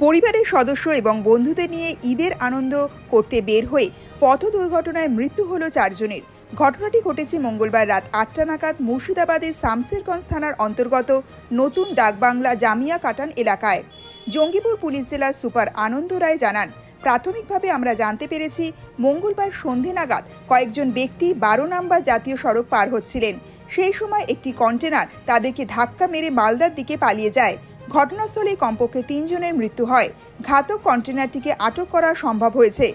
পরিবারের সদস্য এবং বন্ধুদের নিয়ে ঈদের আনন্দ করতে বের হয়ে পথ দুর্ঘটনায় মৃত্যু হলো 4 জনের। ঘটনাটি ঘটেছে মঙ্গলবার রাত 8টা নাগাদ মুর্শিদাবাদের শামসেরগঞ্জ থানার অন্তর্গত নতুন ডাকবাংলা জামিয়া কাটান এলাকায়। জঙ্গিপুর পুলিশ জেলার সুপার আনন্দ রায় জানান, প্রাথমিকভাবে আমরা জানতে পেরেছি মঙ্গলবার সন্ধে নাগাদ কয়েকজন ব্যক্তি 12 নম্বর জাতীয় সড়ক পার হচ্ছিলেন। সেই সময় একটি কন্টেনার তাদেরকে ধাক্কা মেরে মালদার দিকে পালিয়ে যায়। ঘটনাস্থলে কমপক্ষে 3 জনের মৃত্যু হয়। ঘাতক কন্টেনারটিকে আটক করা সম্ভব হয়েছে।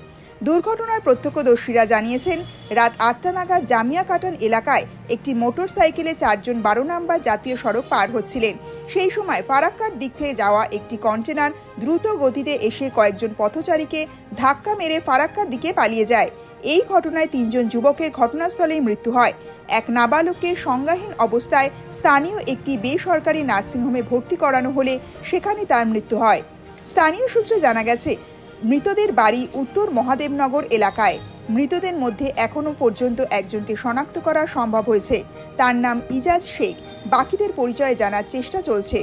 দুর্ঘটনার প্রত্যক্ষদর্শীরা জানিয়েছেন, রাত 8টা নাগাদ জামিয়া কাটান এলাকায় একটি মোটর সাইকেলে 4 জন 12 নম্বর জাতীয় সড়ক পার হচ্ছিলেন। সেই সময় ফারাক্কার দিক থেকে যাওয়া একটি কন্টেনার দ্রুত গতিতে এসে কয়েকজন পথচারীকে ধাক্কা মেরে ফারাক্কার দিকে পালিয়ে যায়। এই ঘটনায় 3 জন যুবকের ঘটনাস্থলেই মৃত্যু হয়। এক নাবালককে সংজ্ঞাহীন অবস্থায় স্থানীয় একটি বেসরকারি নার্সিংহোমে ভর্তি করানো হলে সেখানে তার মৃত্যু হয়। স্থানীয় সূত্রে জানা গেছে, মৃতদের বাড়ি উত্তর মহাদেবনগর এলাকায়। মৃতদের মধ্যে এখনও পর্যন্ত একজনকে শনাক্ত করা সম্ভব হয়েছে। তার নাম ইজাজ শেখ। বাকিদের পরিচয় জানার চেষ্টা চলছে।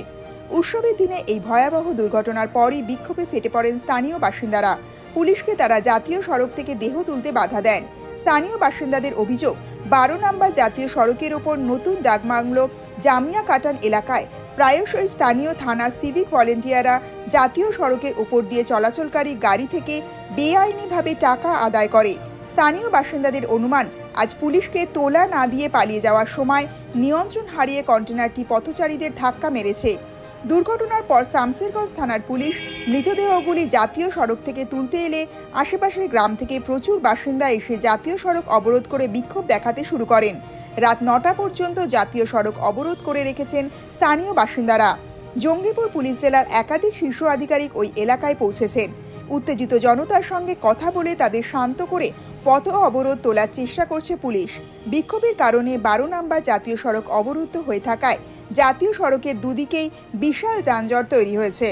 উৎসবের দিনে এই ভয়াবহ দুর্ঘটনার পরই বিক্ষোভে ফেটে পড়েন স্থানীয় বাসিন্দারা। পুলিশকে তারা জাতীয় সড়ক থেকে দেহ তুলতে বাধা দেন। স্থানীয় বাসিন্দাদের অভিযোগ, 12 নম্বর জাতীয় সড়কের ওপর নতুন ডাকবাংলো জামিয়া কাটান এলাকায় প্রায়শই স্থানীয় থানার সিভিক ভলেন্টিয়াররা জাতীয় সড়কের উপর দিয়ে চলাচলকারী গাড়ি থেকে বেআইনিভাবে টাকা আদায় করে। স্থানীয় বাসিন্দাদের অনুমান, আজ পুলিশকে তোলা না দিয়ে পালিয়ে যাওয়ার সময় নিয়ন্ত্রণ হারিয়ে কন্টেনারটি পথচারীদের ধাক্কা মেরেছে। দুর্ঘটনার পর শামসেরগঞ্জ থানার পুলিশ মৃতদেহগুলি জাতীয় সড়ক থেকে তুলতে এলে আশেপাশের গ্রাম থেকে প্রচুর বাসিন্দা এসে জাতীয় সড়ক অবরোধ করে বিক্ষোভ দেখাতে শুরু করেন। রাত 9টা পর্যন্ত জাতীয় সড়ক অবরোধ করে রেখেছেন স্থানীয় বাসিন্দারা। জঙ্গিপুর পুলিশ জেলার একাধিক শীর্ষ আধিকারিক ওই এলাকায় পৌঁছেছেন। উত্তেজিত জনতার সঙ্গে কথা বলে তাদের শান্ত করে পথ অবরোধ তোলার চেষ্টা করছে পুলিশ। বিক্ষোভের কারণে 12 নম্বর জাতীয় সড়ক অবরুদ্ধ হয়ে থাকায় জাতীয় সড়কের দুদিকেই বিশাল যানজট তৈরি হয়েছে।